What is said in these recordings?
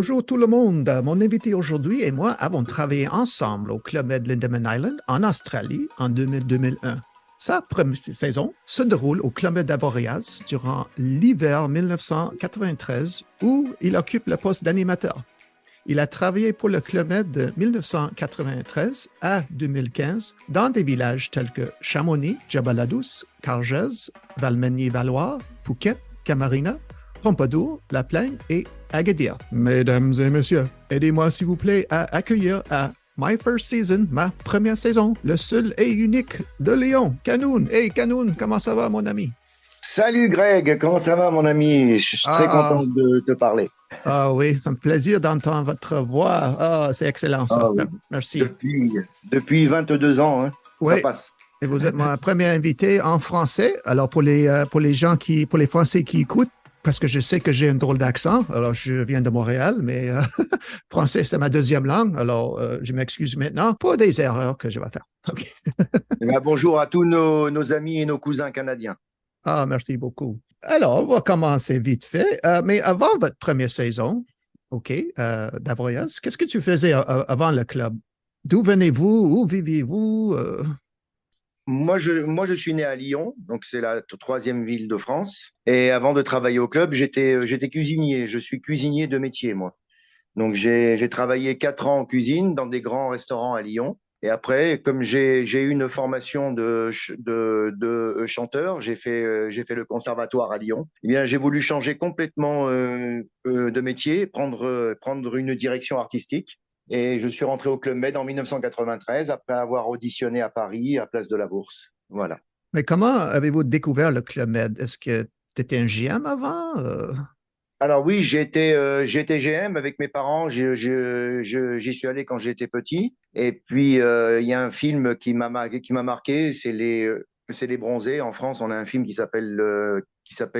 Bonjour tout le monde. Mon invité aujourd'hui et moi avons travaillé ensemble au Club Med Lindeman Island en Australie en 2000-2001. Sa première saison se déroule au Club Med d'Avoriaz durant l'hiver 1993 où il occupe le poste d'animateur. Il a travaillé pour le Club Med de 1993 à 2015 dans des villages tels que Chamonix, Jabaladous, Cargèse, Valmenier-Valois, Phuket, Camarina, Pompadour, La Plaine et Agadir. Mesdames et messieurs, aidez-moi s'il vous plaît à accueillir à My First Season, ma première saison, le seul et unique de Lyon, Kanoun. Hey Kanoun, comment ça va mon ami? Salut Greg, comment ça va mon ami? Je suis très content Ah, de te parler. ah oui, ça me fait plaisir d'entendre votre voix. Ah, c'est excellent ça. Ah oui, Merci. depuis 22 ans, hein, ça Oui, passe. et vous êtes mon premier invité en français. Alors pour les gens pour les Français qui écoutent, parce que je sais que j'ai un drôle d'accent. Alors je viens de Montréal, mais français c'est ma deuxième langue. Alors je m'excuse maintenant pour des erreurs que je vais faire. OK. Eh bien, bonjour à tous nos amis et nos cousins canadiens. Ah, merci beaucoup. Alors on va commencer vite fait. Mais avant votre première saison, OK, d'Avoriaz, qu'est-ce que tu faisais avant le club? D'où venez-vous? Où viviez-vous? Moi, je suis né à Lyon, donc c'est la troisième ville de France. Et avant de travailler au club, j'étais cuisinier. Je suis cuisinier de métier, moi. Donc j'ai travaillé 4 ans en cuisine dans des grands restaurants à Lyon. Et après, comme j'ai eu une formation de chanteur, j'ai fait le conservatoire à Lyon. Eh bien, j'ai voulu changer complètement de métier, prendre une direction artistique. Et je suis rentré au Club Med en 1993 après avoir auditionné à Paris à Place de la Bourse. Voilà. Mais comment avez-vous découvert le Club Med? Est-ce que tu étais un GM avant? Alors oui, j'ai été GM avec mes parents. J'y suis allé quand j'étais petit. Et puis il y a un film qui m'a marqué, c'est Les Bronzés. En France, on a un film qui s'appelle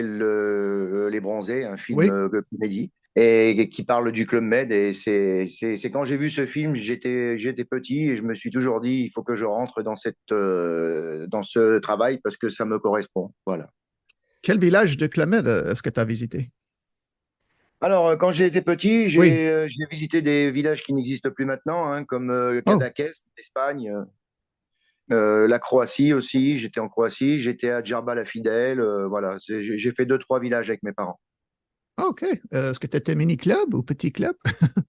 Les Bronzés, un film Oui. de comédie et qui parle du Club Med. Et c'est quand j'ai vu ce film, j'étais petit et je me suis toujours dit, il faut que je rentre dans ce travail parce que ça me correspond. Voilà. Quel village de Club Med est-ce que tu as visité? Alors, quand j'ai été petit, Oui. j'ai visité des villages qui n'existent plus maintenant, hein, comme Oh, Cadaqués, l'Espagne, la Croatie aussi. J'étais en Croatie, j'étais à Djerba la Fidèle. Voilà, j'ai fait 2, 3 villages avec mes parents. OK. Est-ce que tu étais mini-club ou petit club?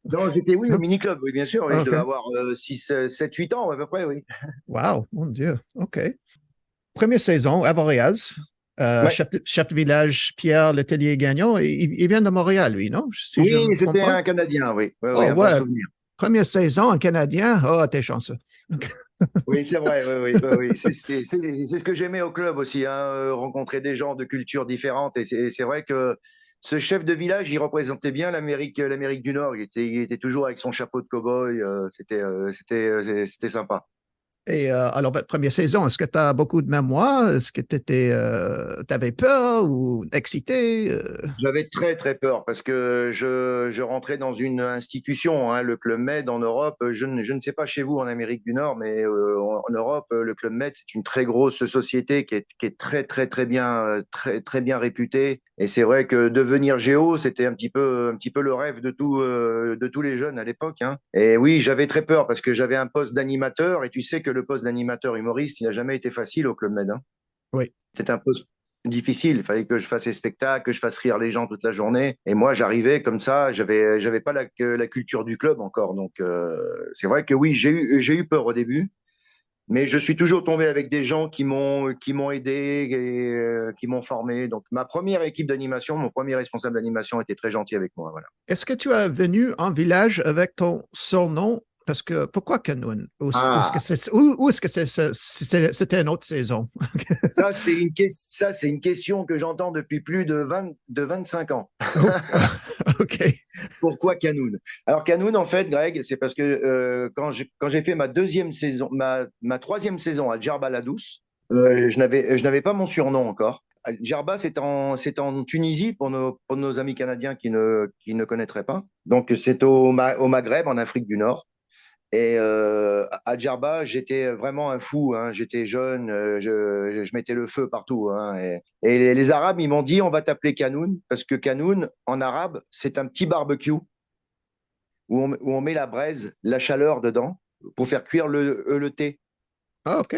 Non, j'étais, oui, au Non? mini-club, oui, bien sûr. Oui, je devais OK. avoir 6, 7, 8 ans à peu près, oui. Wow, mon Dieu. OK. Première saison, à Voriaz. Ouais. Chef de village, Pierre Letellier-Gagnon, il vient de Montréal, lui, non? Si je Oui, me trompe c'était pas. un Canadien, oui. Oui, oui, Oh, un bon ouais. souvenir. Première saison, un Canadien. Oh, t'es chanceux. Oui, c'est vrai, oui, oui, oui, oui. C'est ce que j'aimais au club aussi, hein, rencontrer des gens de cultures différentes. Et c'est vrai que ce chef de village, il représentait bien l'Amérique du Nord. Il était toujours avec son chapeau de cow-boy. C'était sympa. Et alors, votre première saison, est-ce que tu as beaucoup de mémoire? Est-ce que tu avais peur ou excité? J'avais très très peur parce que je rentrais dans une institution, hein, le Club Med en Europe. Je ne sais pas chez vous en Amérique du Nord, mais en Europe, le Club Med, c'est une très grosse société qui est très très très bien, très bien réputée. Et c'est vrai que devenir géo, c'était un petit peu le rêve de tous les jeunes à l'époque, hein. Et oui, j'avais très peur parce que j'avais un poste d'animateur et tu sais que le poste d'animateur humoriste, il n'a jamais été facile au Club Med, hein. Oui. C'était un peu difficile. Il fallait que je fasse les spectacles, que je fasse rire les gens toute la journée. Et moi, j'arrivais comme ça. J'avais pas la culture du club encore. Donc, c'est vrai que oui, j'ai eu peur au début. Mais je suis toujours tombé avec des gens qui m'ont aidé et qui m'ont formé. Donc, ma première équipe d'animation, mon premier responsable d'animation était très gentil avec moi. Voilà. Est-ce que tu as venu en village avec ton surnom? Parce que pourquoi Canoun? Ah, Où est-ce que c'était une autre saison? ça, c'est une question que j'entends depuis plus de 25 ans. Oh, OK. Pourquoi Canoun? Alors Canoun, en fait, Greg, c'est parce que quand j'ai fait ma deuxième saison, ma troisième saison à Djerba la Douce, je n'avais pas mon surnom encore. Djerba, c'est en Tunisie pour nos amis canadiens qui ne connaîtraient pas. Donc c'est au Maghreb, en Afrique du Nord. Et à Djerba, j'étais vraiment un fou, hein. J'étais jeune, je mettais le feu partout, hein. Et les Arabes, ils m'ont dit, on va t'appeler Canoun, parce que Canoun, en arabe, c'est un petit barbecue. où on met la braise, la chaleur dedans pour faire cuire le thé. Ah, OK.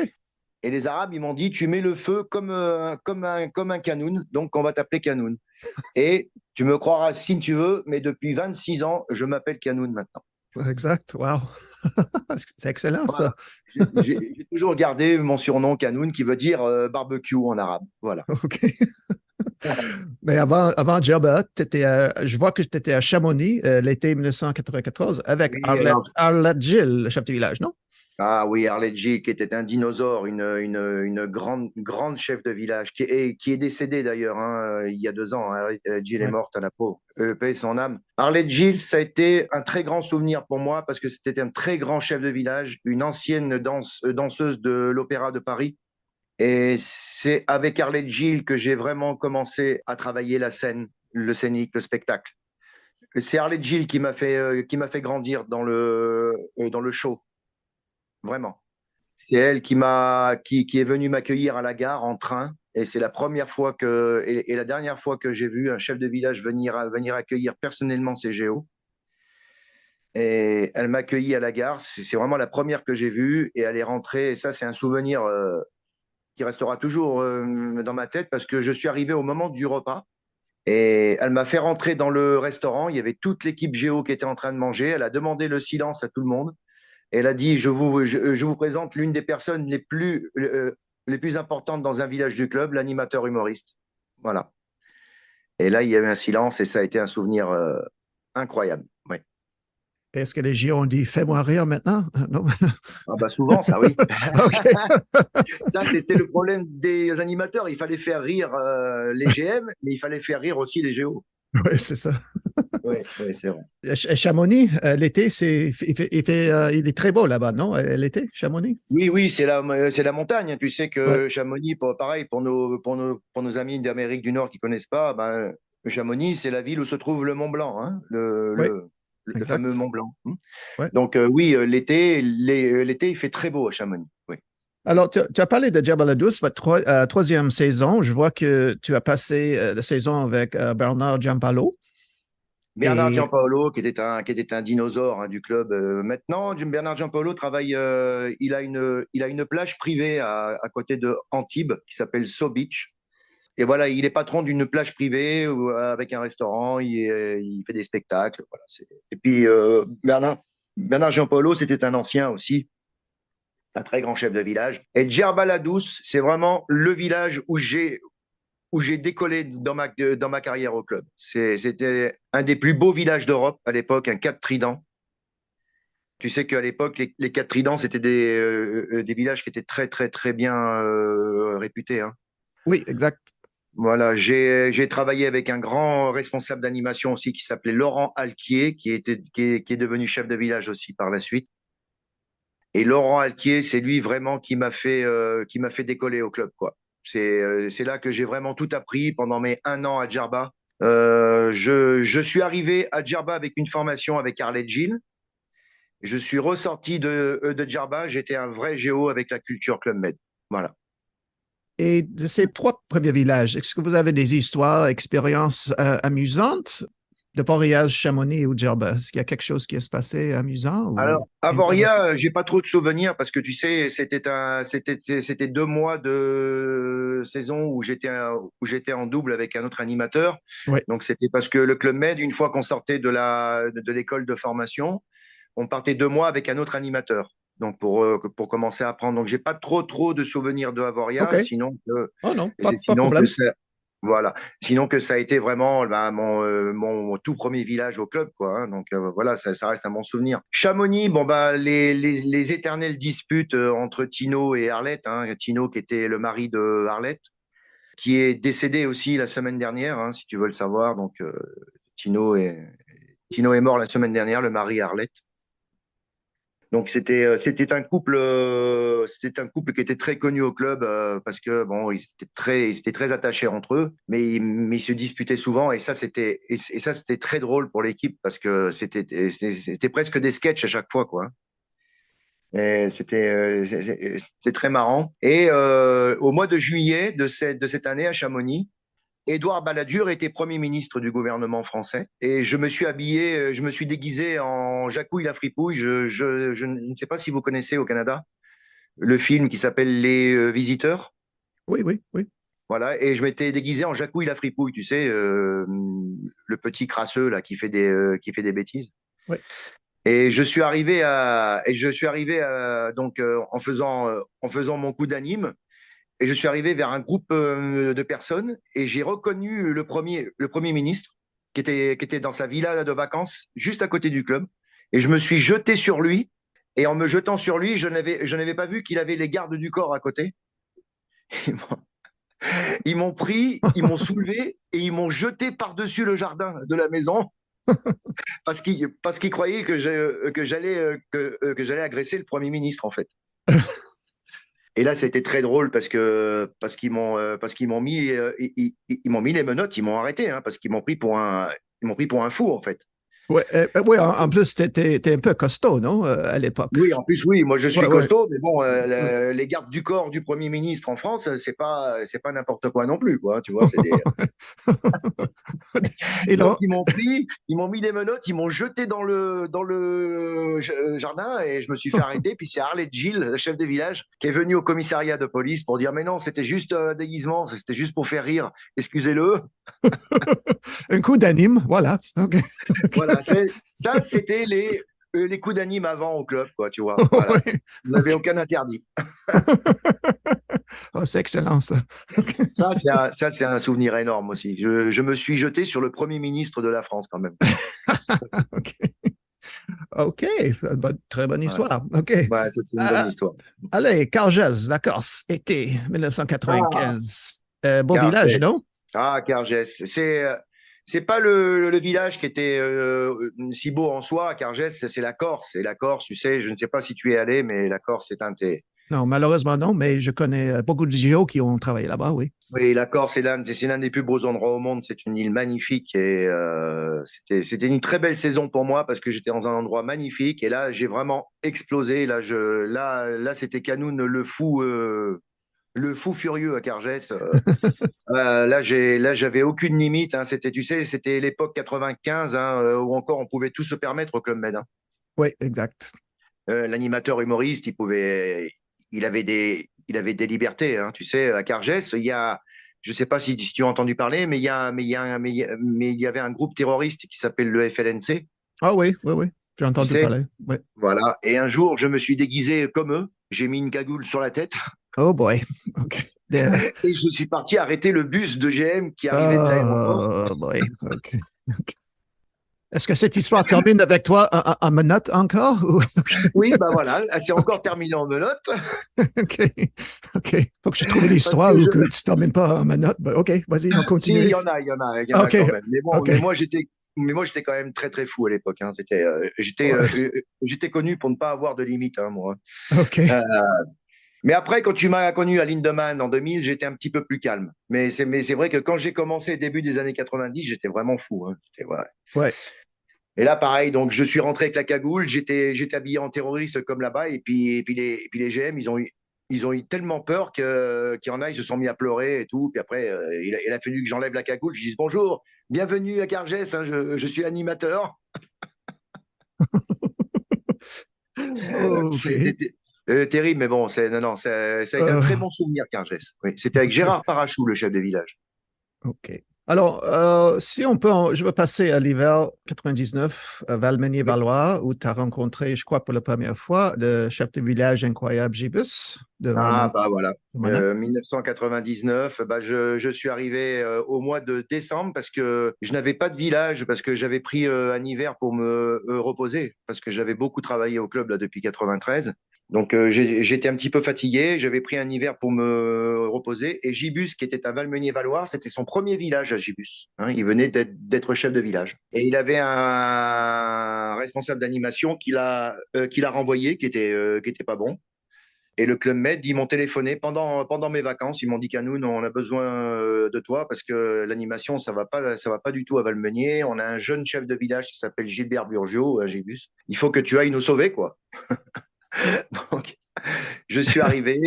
Et les Arabes, ils m'ont dit, tu mets le feu comme un canoun, donc on va t'appeler canoun. Et tu me croiras si tu veux, mais depuis 26 ans, je m'appelle canoun maintenant. Exact. Wow. C'est excellent, Voilà. ça. J'ai toujours gardé mon surnom canoun qui veut dire barbecue en arabe. Voilà. OK. Mais avant Djerba, je vois que tu étais à Chamonix l'été 1994 avec Oui, alors, Arlette Gilles, le chef du village, non? ah oui, Arlette Gilles, qui était un dinosaure, une grande chef de village, qui est décédée d'ailleurs il y a 2 ans. Arlette Gilles est Ouais. morte à la peau. Paix son âme. Arlette Gilles, ça a été un très grand souvenir pour moi parce que c'était un très grand chef de village, une ancienne danseuse de l'Opéra de Paris. Et c'est avec Arlette Gilles que j'ai vraiment commencé à travailler la scène, le scénique, le spectacle. C'est Arlette Gilles qui m'a fait grandir dans le show, vraiment. C'est elle qui est venue m'accueillir à la gare en train. Et c'est la première fois et la dernière fois que j'ai vu un chef de village venir accueillir personnellement ses géos. Et elle m'a accueilli à la gare. C'est vraiment la première que j'ai vue. Et elle est rentrée. Et ça, c'est un souvenir qui restera toujours dans ma tête parce que je suis arrivé au moment du repas. Et elle m'a fait rentrer dans le restaurant. Il y avait toute l'équipe géo qui était en train de manger. Elle a demandé le silence à tout le monde. Elle a dit, je vous présente l'une des personnes les plus importantes dans un village du club, l'animateur humoriste. Voilà. Et là, il y a eu un silence et ça a été un souvenir incroyable. Ouais. Est-ce que les JO ont dit fais-moi rire maintenant? Non? Ah bah souvent, ça oui. OK. Ça, c'était le problème des animateurs. Il fallait faire rire les GM, mais il fallait faire rire aussi les GO. Oui, c'est ça. Oui, oui, c'est vrai. Chamonix, l'été, il est très beau là-bas, non? L'été, Chamonix? Oui, oui, c'est la montagne. Tu sais Ouais, que Chamonix, pareil, pour nos amis d'Amérique du Nord qui connaissent pas, ben, Chamonix, c'est la ville où se trouve le Mont Blanc, hein, ouais, le fameux exact. Mont Blanc. Ouais. Donc, oui, l'été, il fait très beau à Chamonix. Oui. Alors, tu as parlé de Jabal Douce, votre troisième saison. Je vois que tu as passé la saison avec Bernard Giampaolo. Bernard Et Giampaolo, qui était un dinosaure hein, du club. Maintenant, Bernard Giampaolo travaille, il a une plage privée à côté de Antibes qui s'appelle So Beach. Et voilà, il est patron d'une plage privée avec un restaurant, il fait des spectacles. Voilà, et puis, Bernard Giampaolo, c'était un ancien aussi, un très grand chef de village. Et Djerba-la-Douce, c'est vraiment le village où j'ai décollé dans ma carrière au club. C'était un des plus beaux villages d'Europe à l'époque, un 4 tridents. Tu sais qu'à l'époque, les 4 tridents, c'était des villages qui étaient très, très, très bien réputés. Hein. oui, exact. Voilà, j'ai travaillé avec un grand responsable d'animation aussi qui s'appelait Laurent Alquier, qui est devenu chef de village aussi par la suite. Et Laurent Alquier, c'est lui vraiment qui m'a fait décoller au club, quoi. C'est là que j'ai vraiment tout appris pendant mes 1 an à Djerba. Je suis arrivé à Djerba avec une formation avec Arlette Gilles. Je suis ressorti de Djerba, j'étais un vrai géo avec la culture Club Med. Voilà. Et de ces trois premiers villages, est-ce que vous avez des histoires, expériences amusantes de voyage Chamonix ou Djerba? Est-ce qu'il y a quelque chose qui est se passé amusant ou Alors, à intéressant? Voria, j'ai pas trop de souvenirs parce que tu sais, c'était 2 mois de saison où j'étais en double avec un autre animateur. Oui, Donc, c'était parce que le Club Med, une fois qu'on sortait de l'école de formation, on partait 2 mois avec un autre animateur. Donc, pour commencer à apprendre. Donc, j'ai pas trop de souvenirs de OK. Avoria, Oh non, pas de sinon que problème. ça, voilà. Sinon que ça a été vraiment ben, mon tout premier village au club, quoi. Hein. Donc voilà, ça reste un bon souvenir. Chamonix, bon bah les éternelles disputes entre Tino et Arlette. Hein. Tino qui était le mari de Arlette, qui est décédé aussi la semaine dernière, hein, si tu veux le savoir. Donc Tino est mort la semaine dernière, le mari Arlette. Donc c'était un couple qui était très connu au club parce que bon ils étaient très attachés entre eux, mais ils se disputaient souvent et ça c'était très drôle pour l'équipe parce que c'était presque des sketchs à chaque fois quoi. Et c'était très marrant. Et au mois de juillet de cette année à Chamonix, Édouard Balladur était Premier ministre du gouvernement français et je me suis habillé, je me suis déguisé en Jacouille la fripouille. Je ne sais pas si vous connaissez au Canada le film qui s'appelle Les Visiteurs. Oui, oui, oui. Voilà, et je m'étais déguisé en Jacouille la fripouille, tu sais, le petit crasseux là qui fait des bêtises. Oui. Et je suis arrivé donc en faisant mon coup d'anime. Et je suis arrivé vers un groupe de personnes et j'ai reconnu le premier ministre qui était dans sa villa de vacances juste à côté du club. Et je me suis jeté sur lui. Et en me jetant sur lui, je n'avais pas vu qu'il avait les gardes du corps à côté. Ils m'ont pris, ils m'ont soulevé et ils m'ont jeté par-dessus le jardin de la maison parce qu'ils croyaient que j'allais agresser le Premier ministre, en fait. Et là, c'était très drôle parce qu'ils m'ont mis ils m'ont mis les menottes, ils m'ont arrêté hein, parce qu'ils m'ont pris pour un fou en fait. Ouais, ouais, en plus, t'es un peu costaud, non, à l'époque? Oui, en plus oui, moi je Ouais, suis ouais. costaud, mais bon, les gardes du corps du Premier ministre en France, c'est pas n'importe quoi non plus quoi. Tu vois, c'est des Et Donc là, ils m'ont mis des menottes, ils m'ont jeté dans le jardin et je me suis fait arrêter. Puis c'est Arlette Gilles, le chef de village, qui est venu au commissariat de police pour dire mais non, c'était juste un déguisement, c'était juste pour faire rire. Excusez-le. un coup d'anime, voilà. OK. Voilà, ça c'était les coups d'anime avant au club quoi, tu vois. Voilà, Ouais. vous n'avez aucun interdit. Oh, c'est excellent, ça. OK. Ça c'est un souvenir énorme aussi. Je me suis jeté sur le premier ministre de la France quand même. OK. OK. Très bonne Ouais, histoire. OK. ouais ça c'est une bonne Euh, histoire. allez, Cargès, la Corse, été Ah, 1995. Beau village, non? Cargès. Ah, Cargès. C'est pas le village qui était si beau en soi. Cargès, c'est la Corse. Et la Corse, tu sais, je ne sais pas si tu es allé, mais la Corse, c'est un de tes. Non, malheureusement, non, mais je connais beaucoup de géos qui ont travaillé là-bas, oui. Oui, la Corse, c'est l'un des plus beaux endroits au monde. C'est une île magnifique et c'était une très belle saison pour moi parce que j'étais dans un endroit magnifique et là, j'ai vraiment explosé. Là, c'était Canoun le fou furieux à Cargès. Là, j'avais aucune limite. Hein. C'était, tu sais, c'était l'époque 95 hein, où encore on pouvait tout se permettre au Club Med. Hein. Oui, exact. L'animateur humoriste, il avait des libertés. Hein. Tu sais, à Cargès, je sais pas si tu as entendu parler, mais il y avait un groupe terroriste qui s'appelle le FLNC. Ah oui, oui, oui. J'ai Tu entendu sais, parler. Oui. voilà. Et un jour, je me suis déguisé comme eux. J'ai mis une cagoule sur la tête Oh boy. OK. et je suis parti arrêter le bus de GM qui arrivait de l'aéroport. Oh boy. OK. OK. Est-ce que cette histoire termine avec toi en menottes encore? Oui, bah voilà, c'est encore terminé en menottes. OK. OK. Faut que je trouve une Parce histoire que où que tu termines pas en menottes. Ben, OK, vas-y, on si, continue. il y en a OK. quand même. Mais bon, OK. mais moi, j'étais quand même très, très fou à l'époque. Hein. Ouais. J'étais connu pour ne pas avoir de limite, hein, moi. OK. Euh, mais après, quand tu m'as connu à Lindemann en 2000, j'étais un petit peu plus calme. Mais c'est vrai que quand j'ai commencé début des années 90, j'étais vraiment fou. Hein. Ouais. Ouais. Et là, pareil, donc je suis rentré avec la cagoule, j'étais habillé en terroriste comme là-bas, et puis les GM, ils ont eu tellement peur qu'il y en a, ils se sont mis à pleurer et tout. Puis après, il a fallu que j'enlève la cagoule, je dise bonjour, bienvenue à Cargès, hein, je suis animateur. OK. C'était terrible, mais bon, non, non, ça a été un Euh, très bon souvenir, Cargès. Oui, c'était avec Gérard Parachou, le chef de village. OK. Alors, si on peut, je vais passer à l'hiver 99, à Oui. Valmenier-Valois, où tu as rencontré, je crois, pour la première fois, le chef de village incroyable Gibus de Ah bah voilà, Romanette. 1999, bah je suis arrivé au mois de décembre parce que je n'avais pas de village, parce que j'avais pris un hiver pour me reposer, parce que j'avais beaucoup travaillé au club là depuis 93. Donc j'étais un petit peu fatigué, j'avais pris un hiver pour me reposer et Gibus qui était à Valmenier-Valois, c'était son premier village à Gibus. Hein, il venait d'être chef de village et il avait un responsable d'animation qu'il a renvoyé qui était pas bon. Et le Club Med, ils m'ont téléphoné pendant mes vacances. Ils m'ont dit Canoun, on a besoin de toi parce que l'animation, ça va pas du tout à Valmenier. On a un jeune chef de village qui s'appelle Gilbert Burgio à Gébus. Il faut que tu ailles nous sauver, quoi. Donc, je suis arrivé,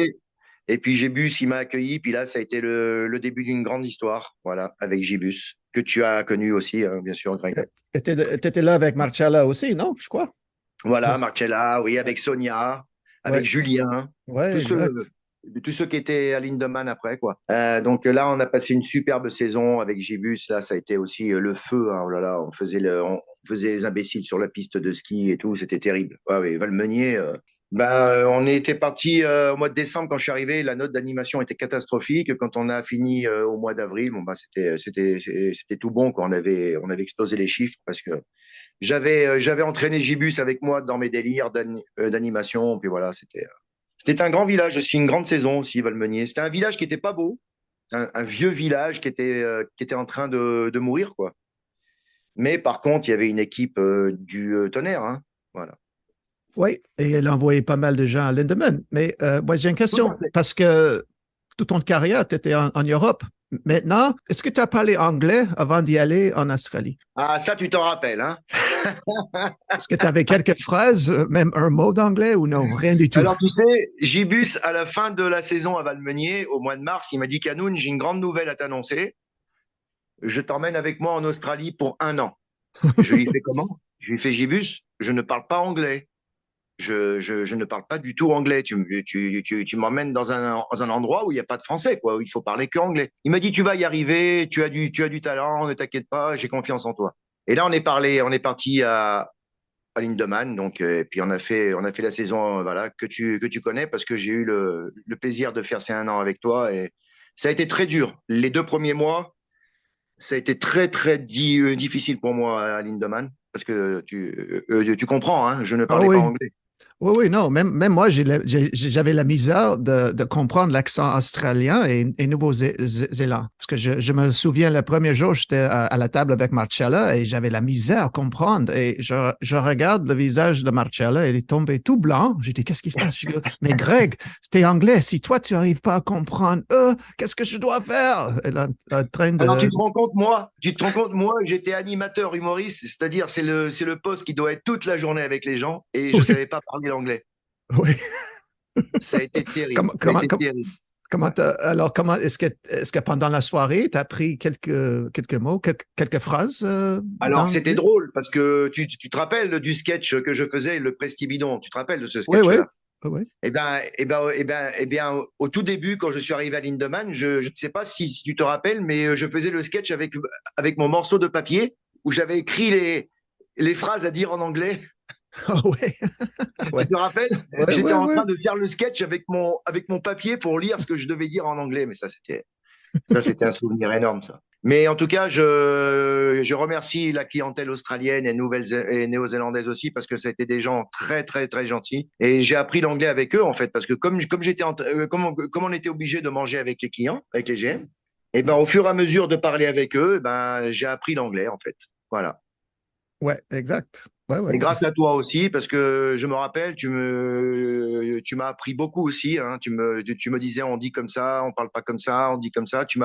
Et puis Gibus, il m'a accueilli. Puis là, ça a été le début d'une grande histoire, voilà, avec Gibus, que tu as connu aussi, hein, bien sûr, Greg. Tu étais là avec Marcella aussi, non? Je crois. Voilà, Yes. Marcella, oui, avec Sonia, avec Ouais, Julien, ouais, tous ceux, exact. tous ceux qui étaient à Lindemann après, quoi. Donc là, on a passé une superbe saison avec Gibus. Là, ça a été aussi le feu, hein. Oh là là, on faisait les imbéciles sur la piste de ski et tout. C'était terrible. Ouais, ouais, Valmeunier. On était parti au mois de décembre quand je suis arrivé. La note d'animation était catastrophique. Quand on a fini au mois d'avril, bon, bah, c'était tout bon, quoi. On avait explosé les chiffres parce que j'avais entraîné Gibus avec moi dans mes délires d'animation. Puis voilà, c'était un grand village aussi, une grande saison aussi, Valmeunier. C'était un village qui était pas beau, un vieux village qui était en train de mourir, quoi. Mais par contre, il y avait une équipe du tonnerre, hein. Voilà. Oui, et elle a envoyé pas mal de gens à Lindemann. Mais moi, j'ai une Tout à question, fait. parce que toute ton carrière, tu étais en Europe. Maintenant, est-ce que tu as parlé anglais avant d'y aller en Australie? Ah, ça, tu t'en rappelles, hein? Est-ce que tu avais quelques phrases, même un mot d'anglais ou non? Rien du tout. Alors, tu sais, Gibus, à la fin de la saison à Valmeunier, au mois de mars, il m'a dit, Canoun, j'ai une grande nouvelle à t'annoncer. Je t'emmène avec moi en Australie pour 1 an. Je lui fais comment? Je lui fais Gibus, je ne parle pas anglais. Je ne parle pas du tout anglais. Tu m'emmènes dans un endroit où il n'y a pas de français, quoi, où il faut parler que anglais. Il m'a dit, tu vas y arriver, tu as du talent, ne t'inquiète pas, j'ai confiance en toi. Et là, on est parti à Lindemann, donc, et puis on a fait la saison, voilà, que tu connais parce que j'ai eu le plaisir de faire ces 1 an avec toi et ça a été très dur. Les 2 premiers mois, ça a été très, très difficile pour moi à Lindemann parce que tu comprends, hein, je ne Ah parlais pas oui, anglais. oui, oui, non, même moi, j'avais la misère de comprendre l'accent australien et Nouveau-Zéland. Parce que je me souviens, le premier jour, j'étais à la table avec Marcella et j'avais la misère à comprendre. Et je regarde le visage de Marcella, il est tombé tout blanc. J'ai dit, qu'est-ce qui se passe? Je dis, mais Greg, c'était anglais. Si toi, tu n'arrives pas à comprendre qu'est-ce que je dois faire? Elle est en train Alors de... tu te rends compte, moi, j'étais animateur humoriste, c'est-à-dire c'est le poste qui doit être toute la journée avec les gens et je Oui, savais pas parler l'anglais. oui. Ça a été terrible, Comment, ça a comment, été terrible. Ouais. alors, est-ce que pendant la soirée, tu as appris quelques mots, quelques phrases Alors, c'était d'anglais? drôle parce que tu te rappelles du sketch que je faisais, le Prestibidon, tu te rappelles de ce Oui, oui, sketch-là? oui, oui. Eh bien, au tout début, quand je suis arrivé à Lindemann, je ne sais pas si tu te rappelles, mais je faisais le sketch avec mon morceau de papier où j'avais écrit les phrases à dire en anglais. Ah oui, Tu ouais, te rappelles? ouais, J'étais ouais, en ouais. train de faire le sketch avec mon papier pour lire ce que je devais dire en anglais, mais ça, c'était un souvenir énorme, ça. Mais en tout cas, je remercie la clientèle australienne et néo-zélandaise aussi parce que ça a été des gens très, très, très gentils. Et j'ai appris l'anglais avec eux, en fait, parce que comme on était obligé de manger avec les clients, avec les GM, et ben, au fur et à mesure de parler avec eux, ben, j'ai appris l'anglais, en fait. Voilà. Ouais, exact. Ouais, Et ouais. grâce à toi aussi, parce que je me rappelle, tu m'as appris beaucoup aussi, hein. Tu me disais, on dit comme ça, on parle pas comme ça, on dit comme ça. Tu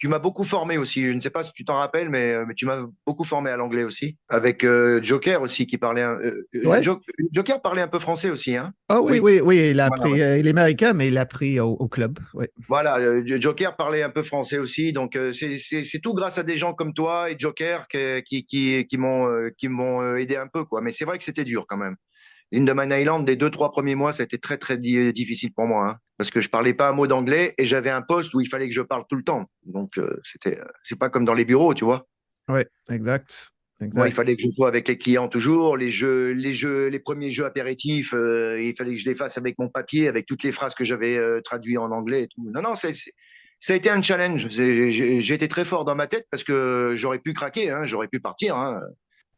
m'as beaucoup formé aussi. Je ne sais pas si tu t'en rappelles, mais tu m'as beaucoup formé à l'anglais aussi. Avec Joker aussi, qui parlait, Ouais. Joker parlait un peu français aussi, hein. Ah oui, Oui. oui, oui, il a Voilà, appris, ouais. il est américain, mais il a appris au club. Oui. Voilà, Joker parlait un peu français aussi, donc c'est tout grâce à des gens comme toi et Joker qui m'ont aidé un peu, quoi. Mais c'est vrai que c'était dur quand même. Lindemann Island, les 2, 3 premiers mois, ça a été très, très difficile pour moi, hein, parce que je parlais pas un mot d'anglais et j'avais un poste où il fallait que je parle tout le temps. Donc, c'est pas comme dans les bureaux, tu vois. Oui, exact. Moi, il Exact. fallait que je sois avec les clients toujours. Les premiers jeux apéritifs, il fallait que je les fasse avec mon papier, avec toutes les phrases que j'avais traduites en anglais et tout. Non, non, ça a été un challenge. J'ai été très fort dans ma tête parce que j'aurais pu craquer, hein, j'aurais pu partir, hein.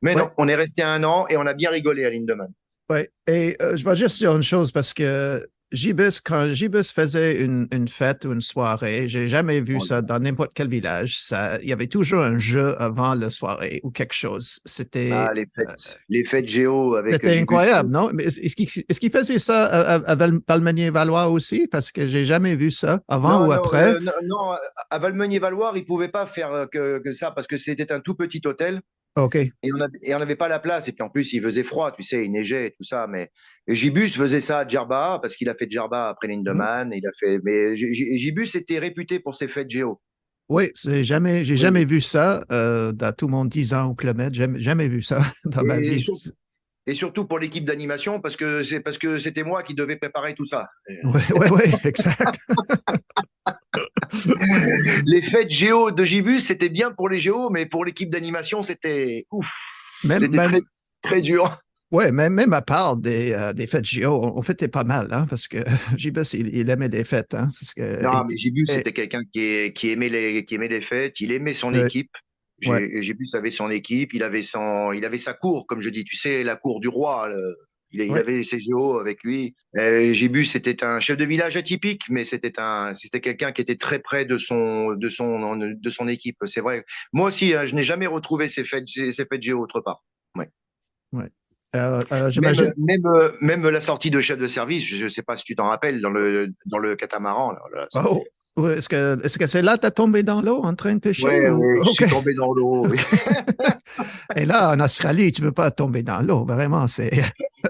Mais Oui, non, on est resté 1 an et on a bien rigolé à Lindemann. oui. Et je vais juste dire une chose parce que quand Gibus faisait une fête ou une soirée, j'ai jamais vu ça dans n'importe quel village. Il y avait toujours un jeu avant la soirée ou quelque chose. Ah, les fêtes Géo avec C'était Gibus. incroyable, non? Mais est-ce qu'il faisait ça à Valmenier-Valois aussi? Parce que j'ai jamais vu ça avant Non, ou non, après. non, non, à Valmeunier-Valoir, il ne pouvait pas faire que ça parce que c'était un tout petit hôtel. OK. Et on n'avait pas la place. Et puis en plus, il faisait froid, tu sais, il neigeait et tout ça. Mais Gibus faisait ça à Djerba parce qu'il a fait Djerba après Mhm. Lindemann. Il a fait. Mais Gibus était réputé pour ses fêtes géo. Oui, j'ai jamais Oui. vu ça dans tout mon 10 ans au Club Med. Jamais vu ça dans ma Et, vie. sur- et surtout pour l'équipe d'animation parce que c'était moi qui devais préparer tout ça. Oui, oui, oui, exact. Les fêtes géo de Gibus, c'était bien pour les géos, mais pour l'équipe d'animation, c'était ouf. Même, C'était même, très très dur. ouais, même à part des fêtes JO, on fêtait pas mal, hein, parce que J-Bus, il aimait des fêtes, hein, parce que, Non, mais Gibus, et- c'était quelqu'un qui aimait les fêtes. Il aimait son ouais, équipe. ouais, Gibus avait son équipe. Il avait sa cour, comme je dis. Tu sais, la cour du roi. Il ouais. avait ses géos avec lui. Gibus était un chef de village atypique, mais c'était quelqu'un qui était très près de son équipe. C'est vrai. Moi aussi, hein, je n'ai jamais retrouvé ces fêtes géo autre part. Ouais. Ouais. Même, J'imagine. même la sortie de chef de service, je ne sais pas si tu t'en rappelles, dans le catamaran, là, Oh, c'était. ouais, est-ce que c'est là que tu as tombé dans l'eau en train de pêcher Ouais, ou? ouais, je OK. suis tombé dans l'eau. Oui. Et là, en Australie, tu ne veux pas tomber dans l'eau, vraiment.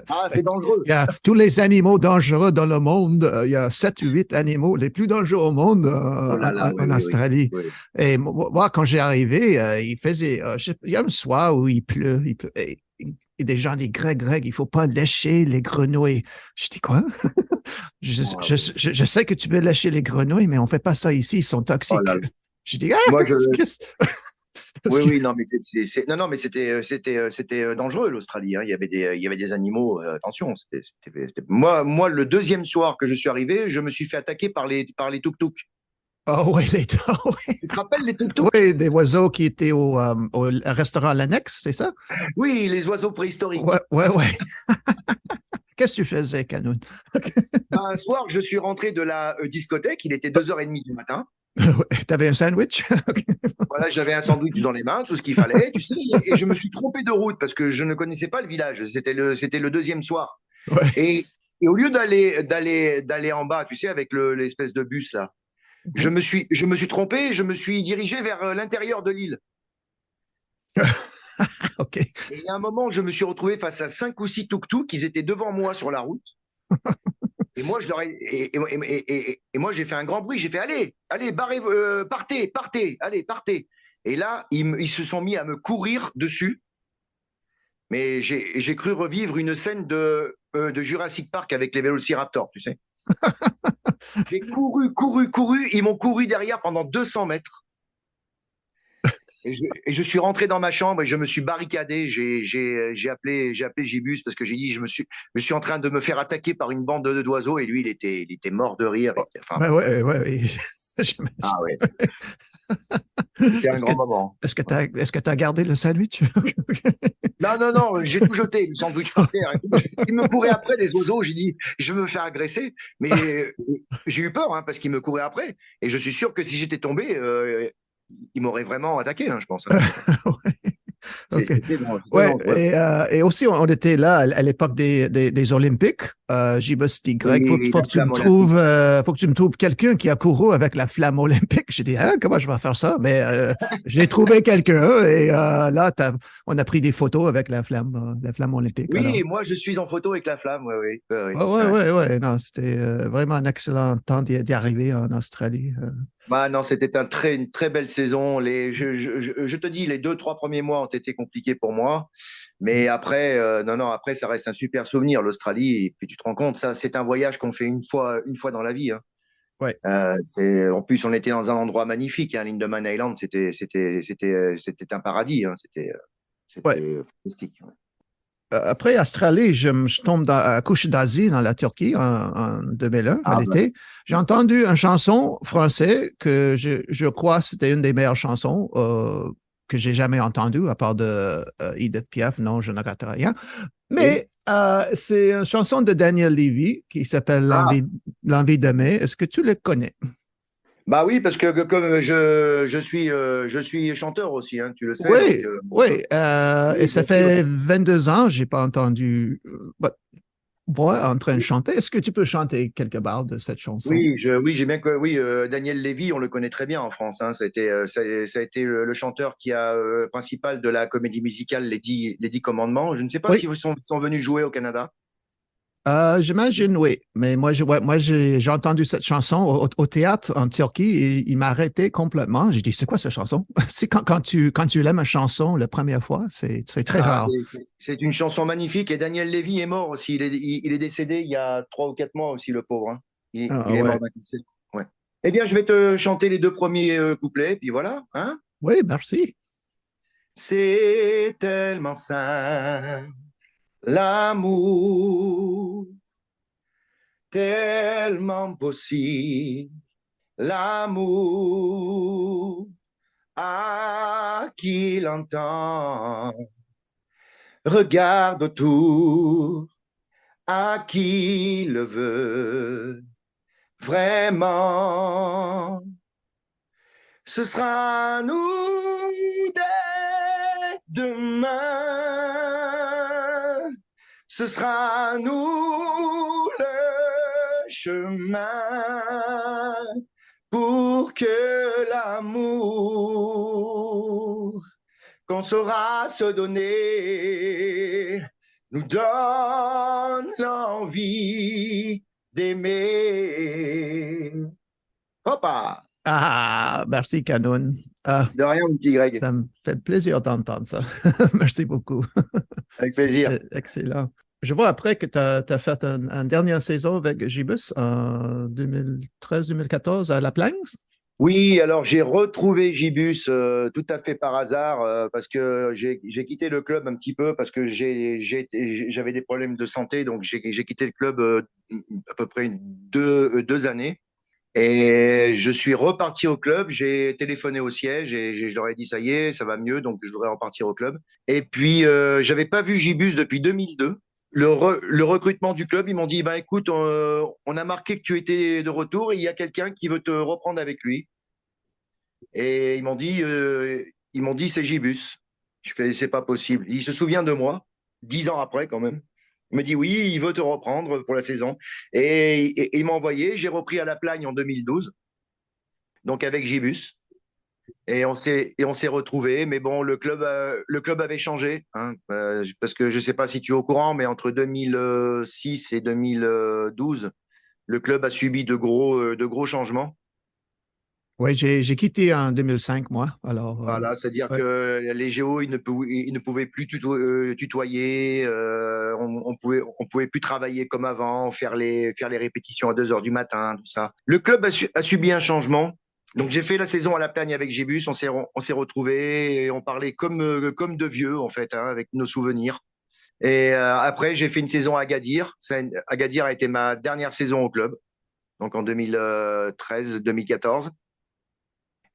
Ah, c'est dangereux. Il y a tous les animaux dangereux dans le monde. Il y a 7 ou 8 animaux les plus dangereux au monde Oh là là, oui, en oui, oui. Australie. Oui. Et moi, quand j'ai arrivé, il faisait, il y a un soir où il pleut. Et des gens, des Grecs, il faut pas lécher les grenouilles. Je dis quoi? Ah, oui. Je sais que tu veux lécher les grenouilles, mais on fait pas ça ici, ils sont Oh toxiques. là là. Je dis, ah, Moi, je. qu'est-ce Oui, que- oui, non, mais non, non, mais c'était dangereux l'Australie. Hein. Il y avait des animaux. Attention, moi, le deuxième soir que je suis arrivé, je me suis fait attaquer par les tuk-tuk. Ah oui, Tu te rappelles les tuk-tuk? oui, des oiseaux qui étaient au restaurant L'Annexe, c'est ça? Oui, les oiseaux Ouais, préhistoriques. ouais, ouais. Qu'est-ce que tu faisais, Canoun? Ben, un soir, je suis rentré de la discothèque. Il était 2h30 du matin. T'avais un sandwich? Voilà, j'avais un sandwich dans les mains, tout ce qu'il fallait, tu sais, et je me suis trompé de route parce que je ne connaissais pas le village. C'était le deuxième soir. Ouais. Et, et au lieu d'aller en bas, tu sais, avec l'espèce de bus là, Mhm. je me suis trompé, je me suis dirigé vers l'intérieur de l'île. OK. Et il y a un moment, je me suis retrouvé face à 5 ou 6 tuk-tuk qui étaient devant moi sur la route. Et moi, je leur ai, et moi, j'ai fait un grand bruit. J'ai fait, allez, barrez, partez, allez, partez. Et là, ils se sont mis à me courir dessus. Mais j'ai cru revivre une scène de Jurassic Park avec les vélociraptors, tu sais. J'ai couru. Ils m'ont couru derrière pendant 200 mètres. Et je suis rentré dans ma chambre et je me suis barricadé. J'ai appelé Gibus parce que j'ai dit, je suis en train de me faire attaquer par une bande d'oiseaux et lui, il était mort de rire. Enfin, Ben ouais, ouais, ouais. ah J'imagine. ouais, c'était un Est-ce que grand moment. est-ce que t'as gardé le sandwich? Non, non, non, j'ai tout jeté, le sandwich par terre. Ils me couraient après, les oiseaux. J'ai dit, je veux me faire agresser. Mais j'ai eu peur, hein, parce qu'ils me couraient après. Et je suis sûr que si j'étais tombé, ils m'auraient vraiment attaqué, hein, je pense. Hein. OK. C'était Ouais, dangereux. et aussi, on était là à l'époque des Olympiques. J'ai dit, Greg, Oui, la flamme olympique. faut que tu me trouves quelqu'un qui a couru avec la flamme olympique. J'ai dit, hein, comment je vais faire ça? Mais j'ai trouvé quelqu'un et là, on a pris des photos avec la flamme olympique. Alors, Oui, moi, je suis en photo avec la flamme. Oui, oui, oui, oui. ouais, ouais, Ouais. ouais, ouais. Non, c'était vraiment un excellent temps d'y arriver en Australie. Bah non, c'était une très belle saison. Je te dis, les 2, 3 premiers mois ont été compliqués pour moi. Mais après, non, non, après, ça reste un super souvenir, l'Australie. Et puis tu te rends compte, ça, c'est un voyage qu'on fait une fois dans la vie. Hein. Ouais. En plus, on était dans un endroit magnifique, hein, Lindeman Island. C'était un paradis. Hein. Ouais. C'était fantastique. Ouais. Après Australie, je tombe à Couche d'Asie, dans la Turquie, en 2001, à Ah bah, l'été. J'ai entendu une chanson française que je crois c'était une des meilleures chansons que j'ai jamais entendues, à part de Edith Piaf, non, je ne rate rien. oui. Mais c'est une chanson de Daniel Levy qui s'appelle Ah, L'envie d'aimer. Est-ce que tu le connais? bah oui, parce que comme je suis chanteur aussi, hein, tu le sais. Donc, Oui, oui. Et oui, ça bien sûr. fait 22 ans, j'ai pas entendu. voix en train de chanter. Est-ce que tu peux chanter quelques barres de cette chanson? Oui, j'ai bien que oui, Daniel Lévy, on le connaît très bien en France. Hein. Ça a été le chanteur qui a principal de la comédie musicale Les Dix Commandements. Je ne sais pas Oui, si sont venus jouer au Canada. j'imagine, oui. Mais moi, j'ai entendu cette chanson au théâtre en Turquie et il m'a arrêté complètement. J'ai dit, c'est quoi cette chanson? C'est quand tu l'aimes une chanson la première fois, c'est très Ah, rare. c'est une chanson magnifique et Daniel Lévy est mort aussi. Il est décédé il y a 3 ou 4 mois aussi, le pauvre. Hein. Ah, Il est mort ouais. d'un cancer. Ouais. Eh bien, je vais te chanter les deux premiers couplets, puis voilà. Hein. Oui, merci. C'est tellement sain, l'amour, tellement possible, l'amour, à qui l'entend, regarde autour, à qui le veut, vraiment, ce sera nous dès demain. Ce sera nous le chemin pour que l'amour qu'on saura se donner nous donne l'envie d'aimer. Hoppa! Ah, merci, Canon. Ah, De rien, mon petit Greg. ça me fait plaisir d'entendre ça. Merci beaucoup. Avec plaisir. C'est excellent. Je vois après que tu as fait une dernière saison avec Gibus en 2013-2014 à La Plagne. Oui, alors j'ai retrouvé Gibus tout à fait par hasard parce que j'ai quitté le club un petit peu parce que j'avais des problèmes de santé, donc j'ai quitté le club à peu près 2 années. Et je suis reparti au club, j'ai téléphoné au siège et je leur ai dit ça y est, ça va mieux, donc je voudrais repartir au club. Et puis j'avais pas vu Gibus depuis 2002. Le recrutement du club, ils m'ont dit bah écoute, on a marqué que tu étais de retour et il y a quelqu'un qui veut te reprendre avec lui. Et ils m'ont dit c'est Gibus. Je fais c'est pas possible. Il se souvient de moi 10 ans après quand même. Il me dit oui, il veut te reprendre pour la saison. Et il m'a envoyé. J'ai repris à La Plagne en 2012, donc avec Gibus. Et on s'est retrouvés. Mais bon, le club avait changé, hein, parce que je ne sais pas si tu es au courant, mais entre 2006 et 2012, le club a subi de gros changements. Oui, j'ai quitté en 2005, moi. Alors, Voilà, c'est-à-dire ouais. que les géos, ils ne pouvaient plus tutoyer, on pouvait plus travailler comme avant, faire les répétitions à 2 heures du matin, tout ça. Le club a subi un changement. Donc j'ai fait la saison à La Plagne avec Gibus, on s'est retrouvés et on parlait comme de vieux en fait, hein, avec nos souvenirs. Et après j'ai fait une saison à Agadir. Agadir a été ma dernière saison au club, donc en 2013-2014.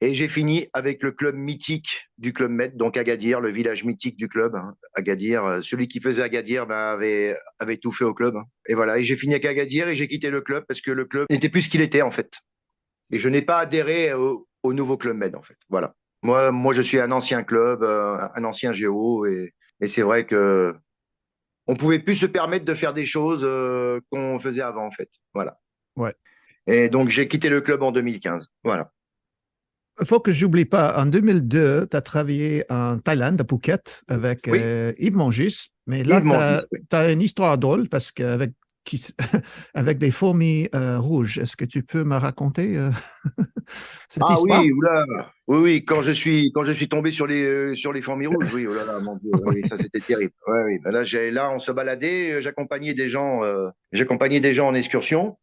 Et j'ai fini avec le club mythique du Club Med, donc Agadir, le village mythique du club. Hein. Agadir, celui qui faisait Agadir ben, avait tout fait au club. Hein. Et voilà, et j'ai fini avec Agadir et j'ai quitté le club parce que le club n'était plus ce qu'il était en fait. Et je n'ai pas adhéré au nouveau Club Med en fait. Voilà. Moi, je suis un ancien club, un ancien géo, et c'est vrai que on pouvait plus se permettre de faire des choses qu'on faisait avant en fait. Voilà. Ouais. Et donc j'ai quitté le club en 2015. Voilà. Il faut que j'oublie pas, en 2002, tu as travaillé en Thaïlande, à Phuket, avec Oui, Yves Mongis. Mais là, Yves tu Mongis. as, une histoire drôle parce qu'avec avec des fourmis rouges, est-ce que tu peux me raconter cette Ah histoire? oui, oula. Oui, oui, quand je suis tombé sur les fourmis rouges, oui, oh là là, mon Dieu, oui, ça c'était terrible. Ouais, oui. Ben là, là, on se baladait, j'accompagnais des gens en excursion.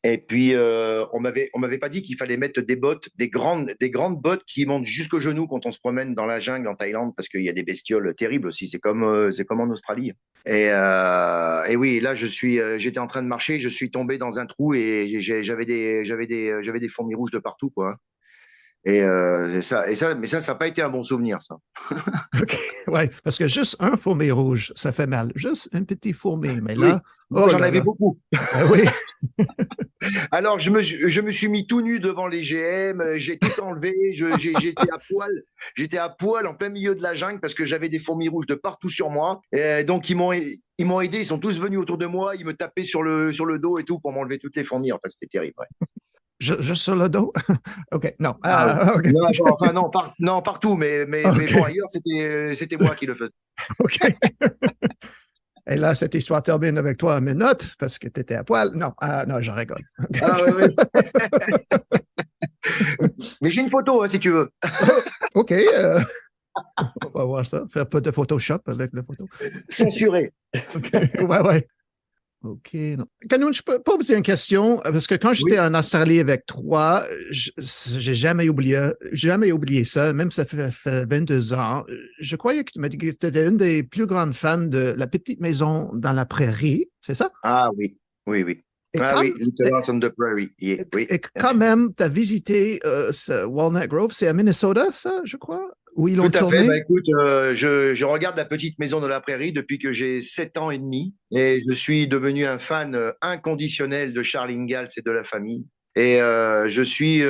Et puis, on m'avait pas dit qu'il fallait mettre des bottes, des grandes bottes qui montent jusqu'au genou quand on se promène dans la jungle en Thaïlande, parce qu'il y a des bestioles terribles aussi. C'est comme en Australie. Et oui, là, j'étais en train de marcher, je suis tombé dans un trou et j'avais des fourmis rouges de partout, quoi. Mais ça n'a pas été un bon souvenir, ça. OK, ouais, parce que juste un fourmi rouge, ça fait mal. Juste un petit fourmi, mais Oui, là, moi oh j'en là avais là. beaucoup. Ben oui, Alors je me suis mis tout nu devant les GM, j'ai tout enlevé, j'étais à poil en plein milieu de la jungle parce que j'avais des fourmis rouges de partout sur moi. Et donc ils m'ont aidé, ils sont tous venus autour de moi, ils me tapaient sur le dos et tout pour m'enlever toutes les fourmis. Enfin, c'était terrible. Ouais. juste sur le dos. OK, non. Ah oui. OK, Non, bon, enfin non, non partout, mais bon OK, ailleurs c'était moi qui le faisais. OK. Et là, cette histoire termine avec toi à mes notes parce que tu étais à poil. Non, non, je rigole. Ah oui, oui. Mais j'ai une photo hein, si tu veux. OK, on va voir ça. Faire un peu de Photoshop avec la photo. Censurée. OK, ouais, ouais. OK. Non. Kanoun, je peux poser une question, parce que quand j'étais Oui. en Australie avec toi, j'ai jamais oublié ça, même ça fait 22 ans. Je croyais que tu m'as dit que tu étais une des plus grandes fans de La Petite Maison dans la Prairie, c'est ça? Ah oui, oui, oui. Et Ah oui, comme, Little House on the Prairie. Yeah, oui. et quand même, tu as visité Walnut Grove, c'est à Minnesota, ça, je crois, où ils l'ont Tout à fait. Bah, tourné? écoute, je regarde La Petite Maison de la Prairie depuis que j'ai 7 ans et demi et je suis devenu un fan inconditionnel de Charles Ingalls et de la famille. Et je suis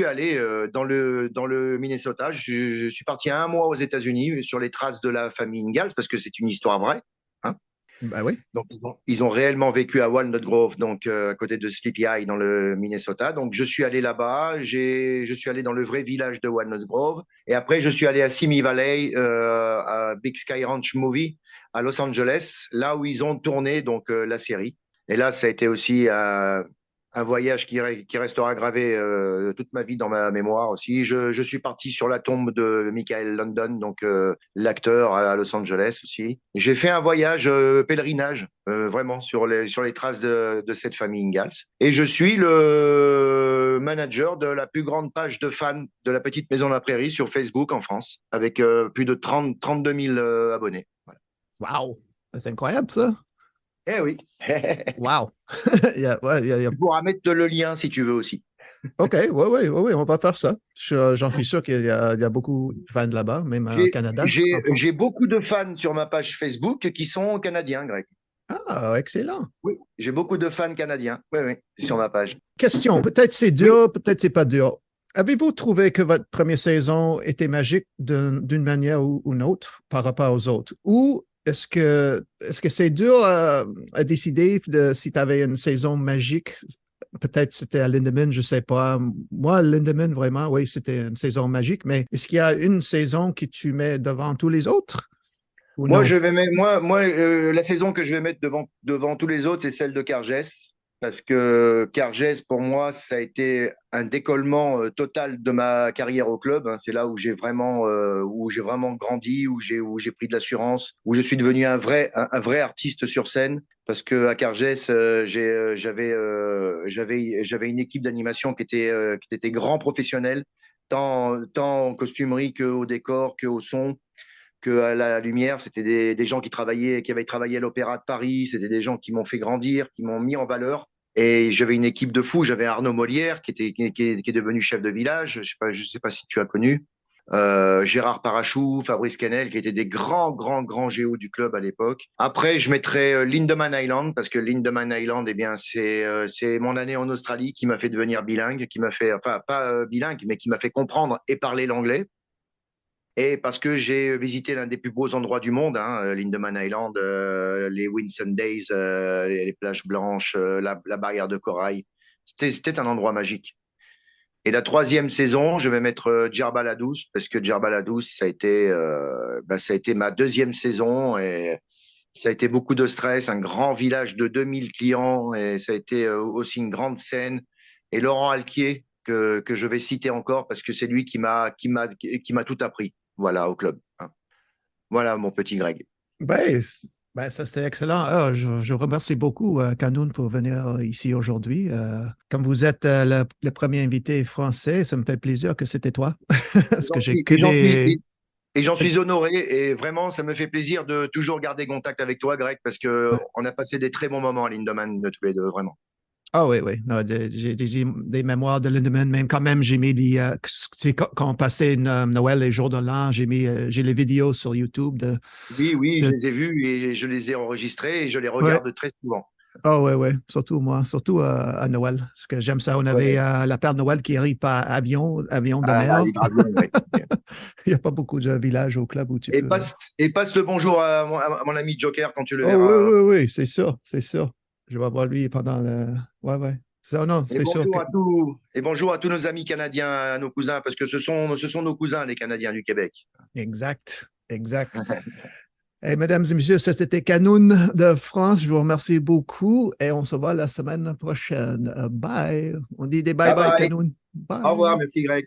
allé dans le Minnesota. Je suis parti un mois aux États-Unis sur les traces de la famille Ingalls parce que c'est une histoire vraie. Hein. Ben oui. Donc, ils ont réellement vécu à Walnut Grove, donc à côté de Sleepy Eye dans le Minnesota. Donc, je suis allé là-bas, je suis allé dans le vrai village de Walnut Grove. Et après, je suis allé à Simi Valley, à Big Sky Ranch Movie, à Los Angeles, là où ils ont tourné donc la série. Et là, ça a été aussi un voyage qui restera gravé toute ma vie dans ma mémoire aussi. Je suis parti sur la tombe de Michael London, donc l'acteur à Los Angeles aussi. J'ai fait un voyage pèlerinage, vraiment, sur les traces de cette famille Ingalls. Et je suis le manager de la plus grande page de fans de la Petite Maison de la Prairie sur Facebook en France, avec plus de 32 000 abonnés. Voilà. Wow! C'est incroyable, ça. Eh oui. Wow! Ouais, Tu pourras mettre le lien si tu veux aussi. OK, oui, oui, oui, oui, on va faire ça. J'en suis sûr il y a beaucoup de fans là-bas, même au Canada, en J'ai France. beaucoup de fans sur ma page Facebook qui sont canadiens, Greg. Ah, excellent. Oui, j'ai beaucoup de fans canadiens. Oui, oui, sur ma page. Question, peut-être c'est Oui. dur, peut-être c'est pas dur. Avez-vous trouvé que votre première saison était magique d'une manière ou une autre par rapport aux autres? Ou est-ce que c'est dur à décider de si tu avais une saison magique? Peut-être c'était à Lindemann, je sais pas. Moi, Lindemann, vraiment, oui, c'était une saison magique, mais est-ce qu'il y a une saison que tu mets devant tous les autres ou Moi, non? je vais mettre, la saison que je vais mettre devant tous les autres, c'est celle de Cargès. Parce que Cargès, pour moi, ça a été un décollement total de ma carrière au club. Hein. C'est là où j'ai vraiment grandi, où j'ai pris de l'assurance, où je suis devenu un vrai artiste sur scène. Parce que à Cargès, j'avais une équipe d'animation qui était grand professionnel, tant en costumerie qu'au décor, qu'au son que à la lumière. C'était des gens qui avaient travaillé à l'Opéra de Paris. C'était des gens qui m'ont fait grandir, qui m'ont mis en valeur. Et j'avais une équipe de fous. J'avais Arnaud Molière qui est devenu chef de village. Je sais pas si tu as connu. Gérard Parachou, Fabrice Canel, qui étaient des grands géos du club à l'époque. Après, je mettrais Lindemann Island, parce que Lindemann Island, eh bien, c'est mon année en Australie qui m'a fait devenir bilingue, qui m'a fait, enfin, pas bilingue, mais qui m'a fait comprendre et parler l'anglais. Et parce que j'ai visité l'un des plus beaux endroits du monde, hein, Lindemann Island, les Whitsundays, les plages blanches, la barrière de corail. C'était un endroit magique. Et la troisième saison, je vais mettre Djerba la Douce, parce que Djerba la Douce, ça a été ma deuxième saison et ça a été beaucoup de stress, un grand village de 2000 clients et ça a été aussi une grande scène. Et Laurent Alquier, que je vais citer encore parce que c'est lui qui m'a tout appris, voilà, au club. Hein. Voilà, mon petit Greg. Ben, ben ça c'est excellent. Ah, je remercie beaucoup Kanoun pour venir ici aujourd'hui. Comme vous êtes le premier invité français, ça me fait plaisir que c'était toi. Parce que j'ai que Et j'en suis, des... et j'en suis honoré et vraiment, ça me fait plaisir de toujours garder contact avec toi, Greg, parce que on a passé des très bons moments à Lindemann tous les deux, vraiment. Ah oui, oui. Non, j'ai des mémoires de Lindemann, même quand même, j'ai mis quand on passait Noël, les jours de l'an, j'ai les vidéos sur YouTube Oui, oui, je de les ai vus et je les ai enregistrés et je les ouais. regarde très souvent. Ah ouais, ouais. Surtout moi, surtout à Noël. Parce que j'aime ça. On avait Ouais. la Père Noël qui arrive par avion de Ah, mer. les gravions, oui. Il n'y a pas beaucoup de villages au club où tu Et peux. passe le bonjour à mon ami Joker quand tu le Oh oui, verras. oui, oui, c'est sûr, c'est sûr. Je vais voir lui pendant le. Ouais, ouais. Ça, non, Et c'est sûr que. bonjour à tous nos amis canadiens, à nos cousins, parce que ce sont nos cousins, les Canadiens du Québec. Exact, exact. Et mesdames et messieurs, c'était Canoun de France. Je vous remercie beaucoup et on se voit la semaine prochaine. Bye. On dit des bye Bye bye, bye. Canoun. Au revoir, Bye. merci Greg.